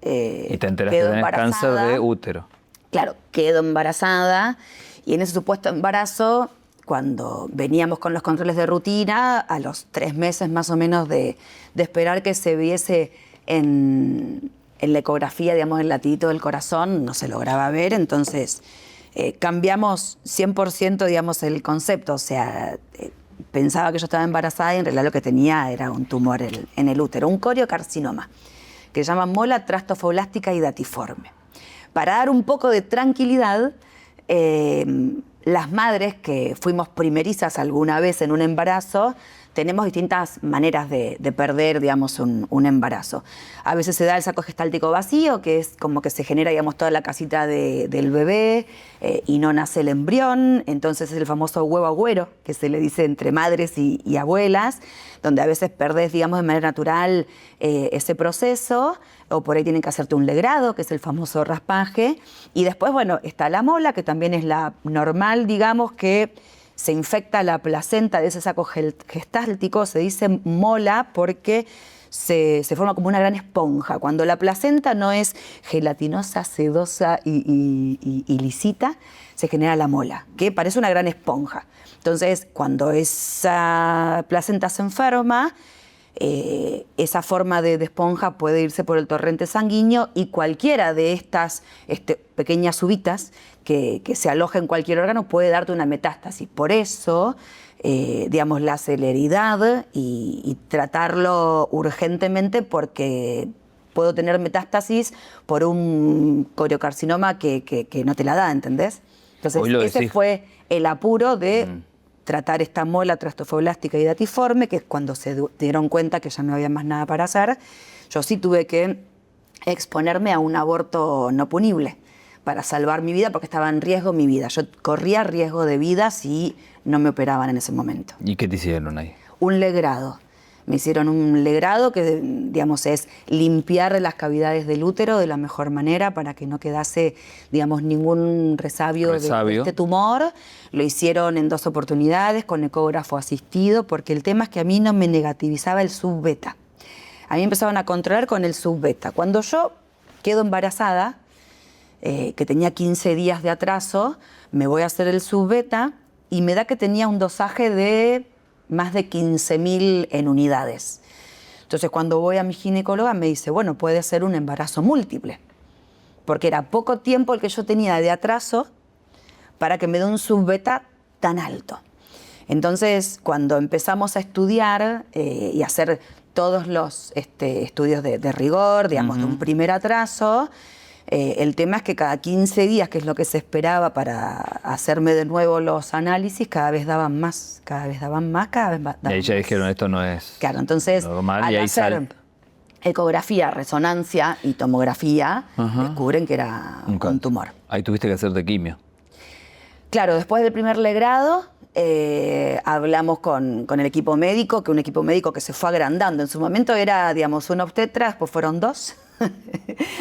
Y te enteras que tenés cáncer de útero. Claro, quedo embarazada y en ese supuesto embarazo, cuando veníamos con los controles de rutina, a los 3 meses más o menos de esperar que se viese en la ecografía, digamos, el latidito del corazón, no se lograba ver, entonces cambiamos 100%, digamos, el concepto, o sea, pensaba que yo estaba embarazada y en realidad lo que tenía era un tumor en el útero, un coriocarcinoma, que se llama mola trastofoblástica y datiforme. Para dar un poco de tranquilidad, las madres que fuimos primerizas alguna vez en un embarazo, tenemos distintas maneras de perder, digamos, un embarazo. A veces se da el saco gestáltico vacío, que es como que se genera, digamos, toda la casita del bebé y no nace el embrión. Entonces es el famoso huevo agüero, que se le dice entre madres y abuelas, donde a veces perdés, digamos, de manera natural ese proceso, o por ahí tienen que hacerte un legrado, que es el famoso raspaje. Y después, bueno, está la mola, que también es la normal, digamos, que se infecta la placenta de ese saco gestáltico, se dice mola porque se forma como una gran esponja. Cuando la placenta no es gelatinosa, sedosa y lisita, se genera la mola, que parece una gran esponja. Entonces, cuando esa placenta se enferma, esa forma de esponja puede irse por el torrente sanguíneo y cualquiera de estas pequeñas uvitas que se aloja en cualquier órgano puede darte una metástasis. Por eso, digamos, la celeridad y tratarlo urgentemente, porque puedo tener metástasis por un coriocarcinoma que no te la da, ¿entendés? Entonces, ese fue el apuro de tratar esta mola trastofoblástica y datiforme, que es cuando se dieron cuenta que ya no había más nada para hacer. Yo sí tuve que exponerme a un aborto no punible para salvar mi vida, porque estaba en riesgo mi vida. Yo corría riesgo de vida si no me operaban en ese momento. ¿Y qué te hicieron ahí? Un legrado. Me hicieron un legrado que, digamos, es limpiar las cavidades del útero de la mejor manera para que no quedase, digamos, ningún resabio. De este tumor. Lo hicieron en 2 oportunidades con ecógrafo asistido, porque el tema es que a mí no me negativizaba el subbeta. A mí empezaban a controlar con el subbeta. Cuando yo quedo embarazada, que tenía 15 días de atraso, me voy a hacer el subbeta y me da que tenía un dosaje de más de 15.000 en unidades. Entonces, cuando voy a mi ginecóloga me dice, bueno, puede ser un embarazo múltiple, porque era poco tiempo el que yo tenía de atraso para que me dé un subbeta tan alto. Entonces, cuando empezamos a estudiar y hacer todos los estudios de rigor, digamos, de un primer atraso, el tema es que cada 15 días, que es lo que se esperaba para hacerme de nuevo los análisis, cada vez daban más, cada vez daban más. Y ahí ya dijeron, esto no es claro, entonces, normal, al y ahí hacer ecografía, resonancia y tomografía, descubren que era un tumor. Ahí tuviste que hacerte quimio. Claro, después del primer legrado, hablamos con el equipo médico, que un equipo médico que se fue agrandando. En su momento era, digamos, un obstetra, después fueron 2.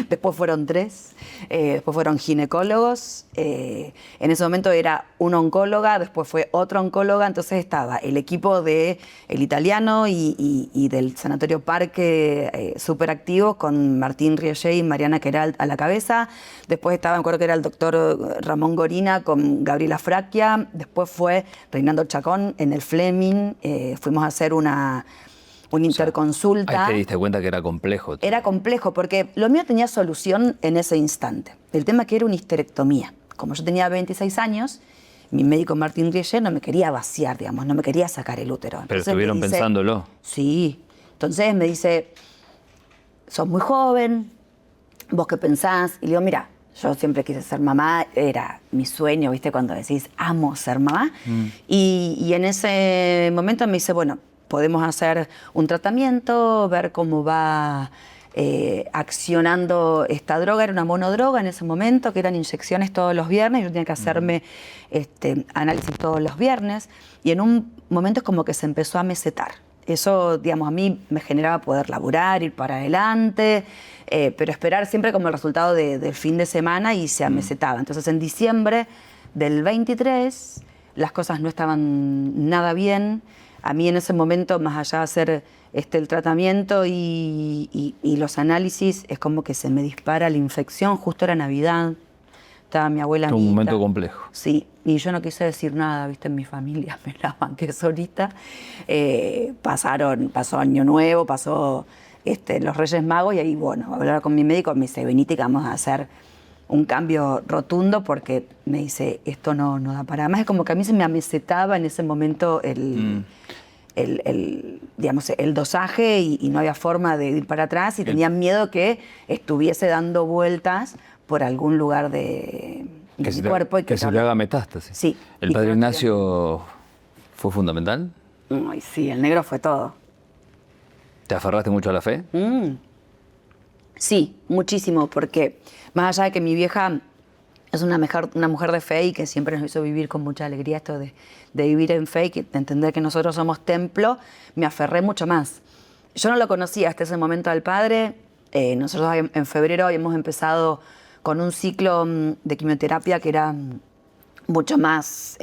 Después fueron 3, después fueron ginecólogos, en ese momento era una oncóloga, después fue otra oncóloga, entonces estaba el equipo del italiano y del Sanatorio Parque súper activos, con Martín Riellet y Mariana Queralt a la cabeza. Después estaba, me acuerdo que era el doctor Ramón Gorina con Gabriela Fracchia. Después fue Reinaldo Chacón en el Fleming. Fuimos a hacer una interconsulta. Ahí te diste cuenta que era complejo. Era complejo porque lo mío tenía solución en ese instante. El tema que era una histerectomía. Como yo tenía 26 años, mi médico Martín Riellet no me quería vaciar, digamos, no me quería sacar el útero. Pero estuvieron pensándolo. Sí. Entonces me dice, sos muy joven, ¿vos qué pensás? Y le digo, mira, yo siempre quise ser mamá, era mi sueño, ¿viste? Cuando decís, amo ser mamá. Y en ese momento me dice, bueno, podemos hacer un tratamiento, ver cómo va accionando esta droga. Era una monodroga en ese momento, que eran inyecciones todos los viernes. Yo tenía que hacerme análisis todos los viernes. Y en un momento es como que se empezó a mesetar. Eso, digamos, a mí me generaba poder laburar, ir para adelante, pero esperar siempre como el resultado del fin de semana, y se amesetaba. Entonces, en diciembre del 23, las cosas no estaban nada bien. A mí en ese momento, más allá de hacer el tratamiento y los análisis, es como que se me dispara la infección. Justo era Navidad, estaba mi abuela. Un momento complejo. Sí, y yo no quise decir nada, viste, en mi familia me la banqué solita. Pasó Año Nuevo, pasó los Reyes Magos, y ahí, bueno, hablar con mi médico, me dice, venite que vamos a hacer un cambio rotundo, porque me dice, esto no da para más. Es como que a mí se me amesetaba en ese momento digamos, el dosaje, y no había forma de ir para atrás, y tenía miedo que estuviese dando vueltas por algún lugar de mi cuerpo. Que se le haga metástasis. Sí. ¿El padre Ignacio fue fundamental? Ay, sí, el negro fue todo. ¿Te aferraste mucho a la fe? Sí, muchísimo, porque más allá de que mi vieja es una mujer de fe y que siempre nos hizo vivir con mucha alegría esto de vivir en fe y de entender que nosotros somos templo, me aferré mucho más. Yo no lo conocía hasta ese momento al padre. Nosotros en febrero habíamos empezado con un ciclo de quimioterapia que era mucho más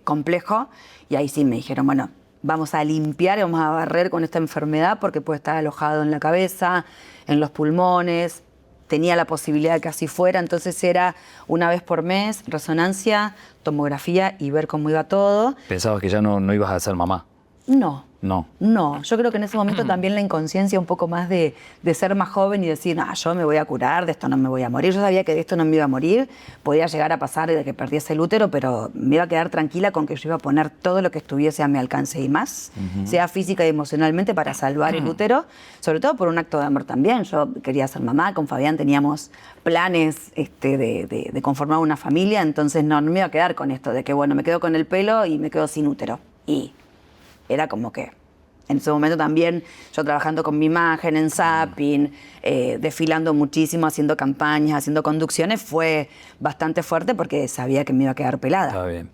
complejo, y ahí sí me dijeron, bueno, vamos a limpiar y vamos a barrer con esta enfermedad porque puede estar alojado en la cabeza, en los pulmones. Tenía la posibilidad de que así fuera, entonces era una vez por mes, resonancia, tomografía y ver cómo iba todo. ¿Pensabas que ya no ibas a ser mamá? No. No. No, yo creo que en ese momento también la inconsciencia un poco más de ser más joven y decir, no, yo me voy a curar, de esto no me voy a morir. Yo sabía que de esto no me iba a morir, podía llegar a pasar de que perdiese el útero, pero me iba a quedar tranquila con que yo iba a poner todo lo que estuviese a mi alcance y más, sea física y emocionalmente, para salvar el útero, sobre todo por un acto de amor también. Yo quería ser mamá, con Fabián teníamos planes de conformar una familia, entonces no me iba a quedar con esto de que, bueno, me quedo con el pelo y me quedo sin útero. Y era como que en ese momento también yo trabajando con mi imagen en Zapping, desfilando muchísimo, haciendo campañas, haciendo conducciones, fue bastante fuerte porque sabía que me iba a quedar pelada. Está bien.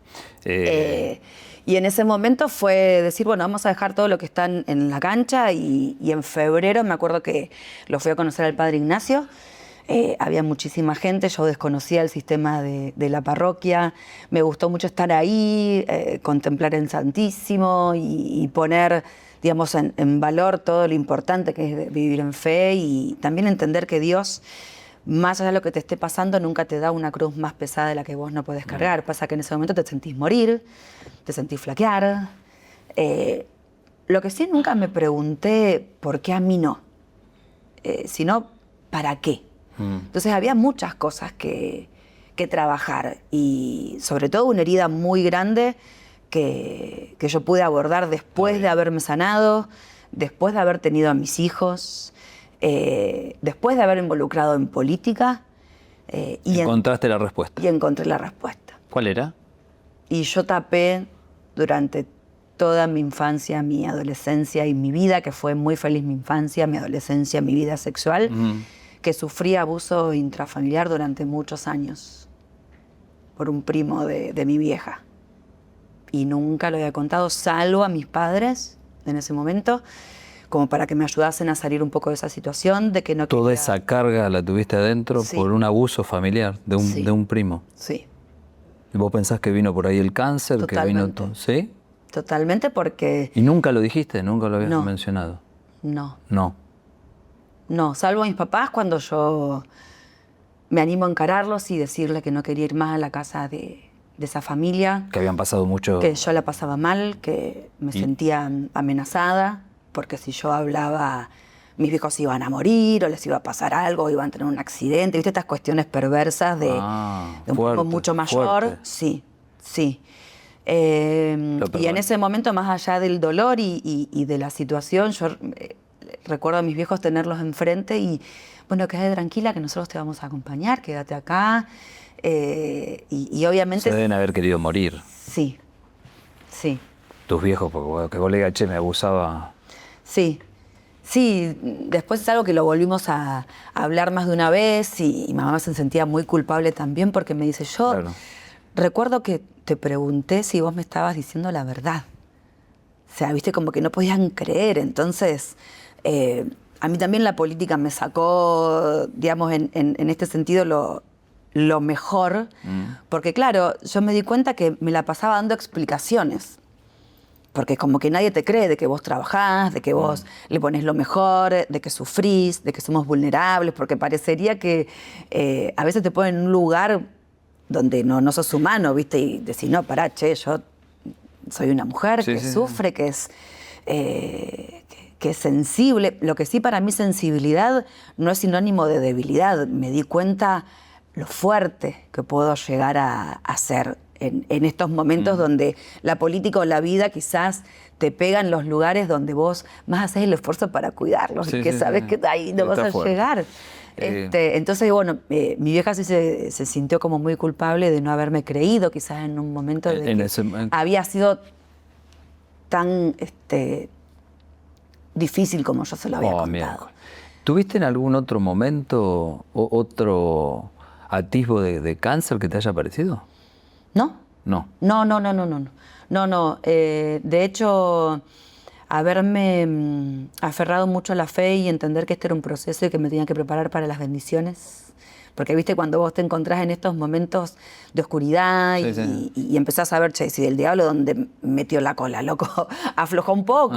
Y en ese momento fue decir, bueno, vamos a dejar todo lo que está en la cancha, y en febrero me acuerdo que lo fui a conocer al padre Ignacio. Había muchísima gente, yo desconocía el sistema de la parroquia, me gustó mucho estar ahí, contemplar el Santísimo y poner, digamos, en valor todo lo importante que es vivir en fe, y también entender que Dios, más allá de lo que te esté pasando, nunca te da una cruz más pesada de la que vos no podés cargar. Pasa que en ese momento te sentís morir, te sentís flaquear. Lo que sí, nunca me pregunté por qué a mí no, sino para qué. Entonces había muchas cosas que trabajar, y sobre todo una herida muy grande que yo pude abordar después de haberme sanado, después de haber tenido a mis hijos, después de haber involucrado en política. ¿Encontraste la respuesta? Y encontré la respuesta. ¿Cuál era? Y yo tapé durante toda mi infancia, mi adolescencia y mi vida, que fue muy feliz mi infancia, mi adolescencia, mi vida sexual, que sufrí abuso intrafamiliar durante muchos años por un primo de mi vieja. Y nunca lo había contado, salvo a mis padres en ese momento, como para que me ayudasen a salir un poco de esa situación, de que no Toda quería... esa carga la tuviste adentro por un abuso familiar de un primo. Sí. ¿Y vos pensás que vino por ahí el cáncer? Totalmente. Que vino todo? ¿Sí? Totalmente, porque... ¿Y nunca lo dijiste? ¿Nunca lo habías No. mencionado? No. No. No, salvo a mis papás cuando yo me animo a encararlos y decirle que no quería ir más a la casa de esa familia. Que habían pasado mucho... Que yo la pasaba mal, que me sentía amenazada, porque si yo hablaba, mis hijos iban a morir, o les iba a pasar algo, o iban a tener un accidente. ¿Viste estas cuestiones perversas de un poco mucho mayor? Fuerte. Sí, sí. Y en ese momento, más allá del dolor y de la situación, yo recuerdo a mis viejos tenerlos enfrente y, bueno, quédate tranquila que nosotros te vamos a acompañar, quédate acá. Y obviamente... Se deben haber querido morir. Sí, sí. Tus viejos, porque que vos le digas, che, me abusaba. Sí, sí. Después es algo que lo volvimos a hablar más de una vez, y mamá se sentía muy culpable también, porque me dice, yo recuerdo que te pregunté si vos me estabas diciendo la verdad. O sea, viste, como que no podían creer. Entonces, a mí también la política me sacó, digamos, en este sentido lo mejor, porque claro, yo me di cuenta que me la pasaba dando explicaciones, porque como que nadie te cree de que vos trabajás, de que vos le pones lo mejor, de que sufrís, de que somos vulnerables, porque parecería que a veces te ponen en un lugar donde no sos humano, ¿viste? Y decís, no, pará, che, yo soy una mujer que sufre, que es sensible. Lo que sí, para mí sensibilidad no es sinónimo de debilidad. Me di cuenta lo fuerte que puedo llegar a ser en estos momentos donde la política o la vida quizás te pega en los lugares donde vos más haces el esfuerzo para cuidarlos, y que sabes que ahí no vas a llegar. Entonces, bueno, mi vieja sí se sintió como muy culpable de no haberme creído, quizás en un momento de que había sido tan difícil como yo se lo había contado. Miércoles. ¿Tuviste en algún otro momento otro atisbo de cáncer que te haya parecido? ¿No? No. No. De hecho, haberme aferrado mucho a la fe y entender que este era un proceso y que me tenía que preparar para las bendiciones. Porque, viste, cuando vos te encontrás en estos momentos de oscuridad y empezás a ver, che, si el diablo donde metió la cola, loco, aflojó un poco.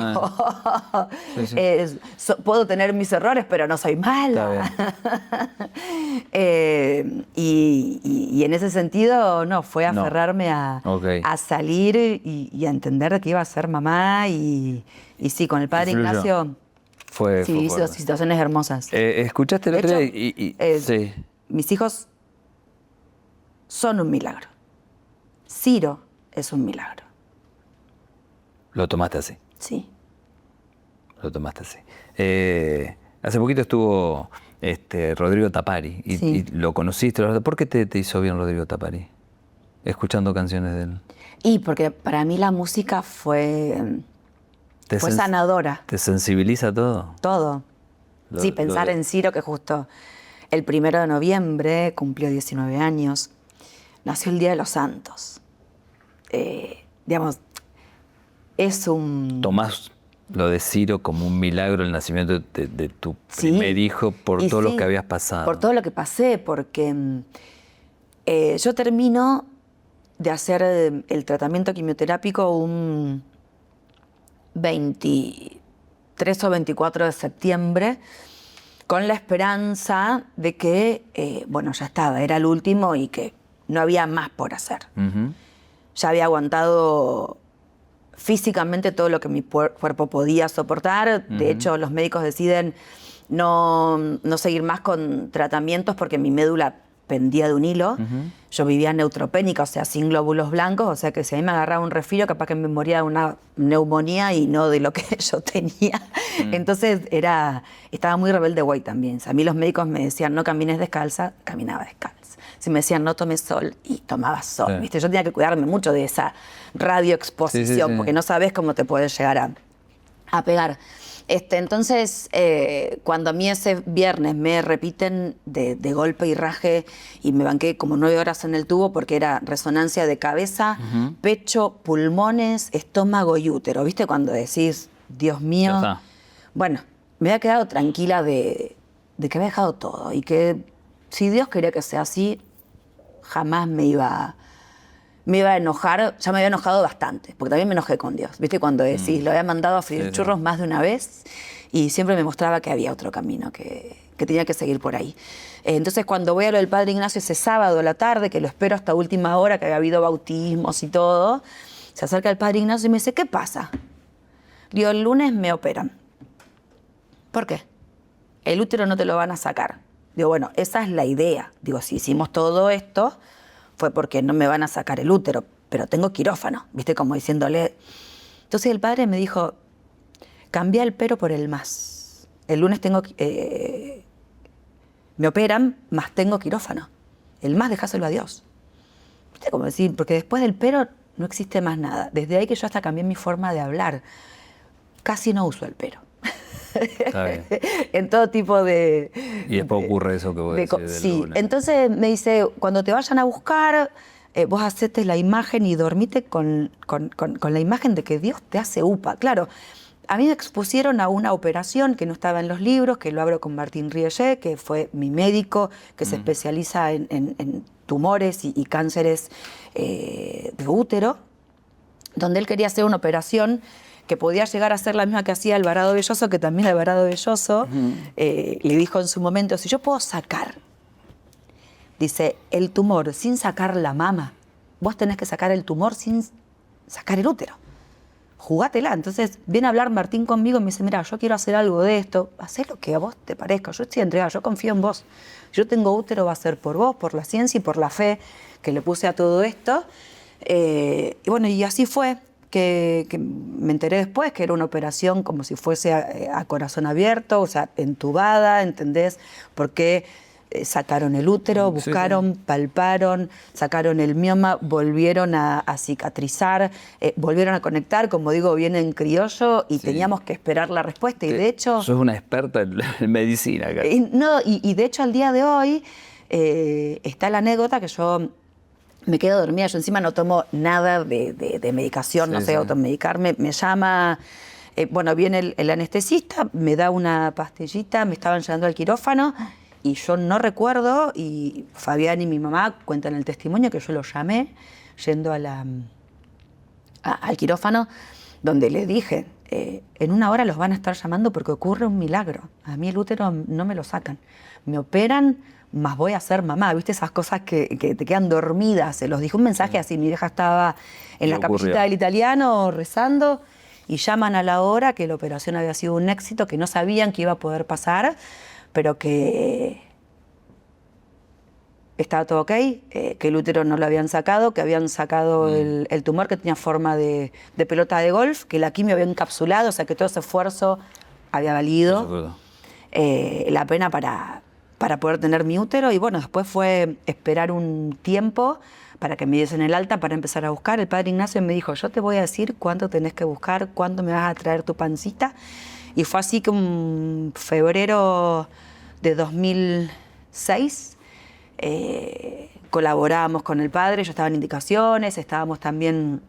Puedo tener mis errores, pero no soy mala. Y en ese sentido, no, fue aferrarme a salir y a entender que iba a ser mamá. Y sí, con el padre Ignacio viví situaciones hermosas. ¿Escuchaste el otro día? Sí. Mis hijos son un milagro. Ciro es un milagro. ¿Lo tomaste así? Sí. Lo tomaste así. Hace poquito estuvo Rodrigo Tapari y lo conociste. ¿Por qué te hizo bien Rodrigo Tapari? Escuchando canciones de él. Y porque para mí la música fue sanadora. ¿Te sensibiliza todo? Todo. Sí, pensar en Ciro, que justo el 1 de noviembre cumplió 19 años. Nació el Día de los Santos. Digamos, es un... Tomás lo de Ciro como un milagro, el nacimiento de tu primer hijo, por todo lo que habías pasado. Por todo lo que pasé, porque yo termino de hacer el tratamiento quimioterápico un 23 o 24 de septiembre, con la esperanza de que, ya estaba, era el último y que no había más por hacer. Ya había aguantado físicamente todo lo que mi cuerpo podía soportar. De hecho, los médicos deciden no seguir más con tratamientos porque mi médula pendía de un hilo. Yo vivía neutropénica, o sea, sin glóbulos blancos, o sea que si a mí me agarraba un resfrío, capaz que me moría de una neumonía y no de lo que yo tenía. Entonces estaba muy rebelde güey también. O sea, a mí los médicos me decían no camines descalza, caminaba descalza. Si me decían no tomes sol, y tomaba sol. ¿Viste? Yo tenía que cuidarme mucho de esa radioexposición, porque no sabes cómo te puedes llegar a pegar. Entonces, cuando a mí ese viernes me repiten de golpe y raje y me banqué como 9 horas en el tubo porque era resonancia de cabeza, pecho, pulmones, estómago y útero. ¿Viste? Cuando decís, Dios mío. Bueno, me había quedado tranquila de que había dejado todo y que si Dios quería que sea así, jamás me iba a enojar. Ya me había enojado bastante, porque también me enojé con Dios. ¿Viste? Cuando decís, lo había mandado a freír churros más de una vez y siempre me mostraba que había otro camino, que tenía que seguir por ahí. Entonces, cuando voy a lo del Padre Ignacio ese sábado a la tarde, que lo espero hasta última hora, que había habido bautismos y todo, se acerca el Padre Ignacio y me dice, ¿qué pasa? Digo, el lunes me operan. ¿Por qué? El útero no te lo van a sacar. Digo, bueno, esa es la idea. Digo, si hicimos todo esto fue porque no me van a sacar el útero, pero tengo quirófano, ¿viste? Como diciéndole. Entonces el padre me dijo, cambia el pero por el más. El lunes me operan, más tengo quirófano. El más dejáselo a Dios. ¿Viste? Como decir, porque después del pero no existe más nada. Desde ahí que yo hasta cambié mi forma de hablar. Casi no uso el pero. Está bien. En todo tipo de... Y después ocurre eso que vos decís. Sí, entonces me dice, cuando te vayan a buscar, vos hacete la imagen y dormite con la imagen de que Dios te hace upa. Claro, a mí me expusieron a una operación que no estaba en los libros, que lo hablo con Martín Riellet, que fue mi médico, que se especializa en tumores y cánceres de útero, donde él quería hacer una operación que podía llegar a ser la misma que hacía Alvarado Belloso, que también Alvarado Belloso le dijo en su momento, si yo puedo sacar, dice, el tumor sin sacar la mama, vos tenés que sacar el tumor sin sacar el útero. Jugátela. Entonces viene a hablar Martín conmigo y me dice, mira, yo quiero hacer algo de esto, hacé lo que a vos te parezca, yo estoy entregada, yo confío en vos. Yo tengo útero, va a ser por vos, por la ciencia y por la fe que le puse a todo esto. Y bueno, y así fue. Que me enteré después que era una operación como si fuese a corazón abierto, o sea, entubada, ¿entendés? Porque sacaron el útero, buscaron, palparon, sacaron el mioma, volvieron a cicatrizar, volvieron a conectar, como digo, bien en criollo, y teníamos que esperar la respuesta. Y de hecho... Sos una experta en medicina acá. Y de hecho al día de hoy está la anécdota que yo me quedo dormida. Yo encima no tomo nada de medicación, no sé automedicarme. Me llama... bueno, viene el anestesista, me da una pastillita, me estaban llevando al quirófano y yo no recuerdo, y Fabián y mi mamá cuentan el testimonio que yo lo llamé yendo al quirófano, donde le dije, en 1 hora los van a estar llamando porque ocurre un milagro. A mí el útero no me lo sacan. Me operan, más voy a ser mamá. ¿Viste esas cosas que te quedan dormidas? Se los dije un mensaje así, mi vieja estaba en la capillita del Italiano rezando, y llaman a la hora que la operación había sido un éxito, que no sabían que iba a poder pasar, pero que estaba todo ok, que el útero no lo habían sacado, que habían sacado el tumor que tenía forma de pelota de golf, que la quimio había encapsulado, o sea que todo ese esfuerzo había valido la pena para poder tener mi útero. Y bueno, después fue esperar un tiempo para que me diesen el alta, para empezar a buscar. El padre Ignacio me dijo, yo te voy a decir cuánto tenés que buscar, cuándo me vas a traer tu pancita. Y fue así que en febrero de 2006 colaboramos con el padre, yo estaba en indicaciones, estábamos también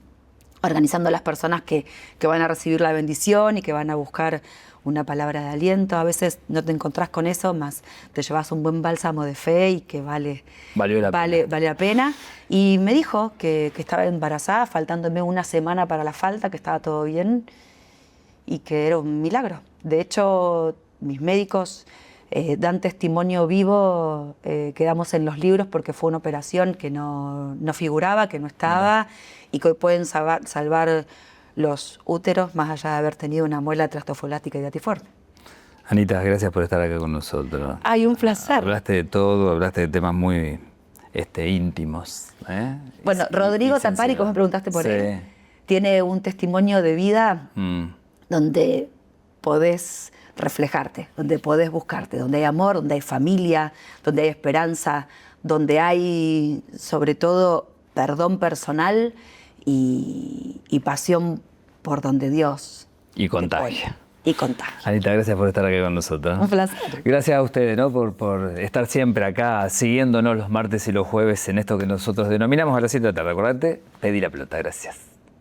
organizando a las personas que van a recibir la bendición y que van a buscar una palabra de aliento. A veces no te encontrás con eso, más te llevas un buen bálsamo de fe y que vale la pena. Y me dijo que estaba embarazada, faltándome 1 semana para la falta, que estaba todo bien y que era un milagro. De hecho, mis médicos dan testimonio vivo, quedamos en los libros porque fue una operación que no figuraba, que no estaba, y que hoy pueden salvar los úteros más allá de haber tenido una muela trastofolática y datiforme. Anita, gracias por estar acá con nosotros. Ay, un placer. Hablaste de todo, hablaste de temas muy íntimos. Bueno, Rodrigo Tampari, como me preguntaste por él, tiene un testimonio de vida donde podés reflejarte, donde podés buscarte, donde hay amor, donde hay familia, donde hay esperanza, donde hay, sobre todo, perdón personal y pasión por donde Dios y contagia. Y contagia. Anita, gracias por estar aquí con nosotros. Un placer. Gracias a ustedes, ¿no? por estar siempre acá, siguiéndonos los martes y los jueves en esto que nosotros denominamos a las 7 de la tarde. Acordate, pedí la pelota. Gracias.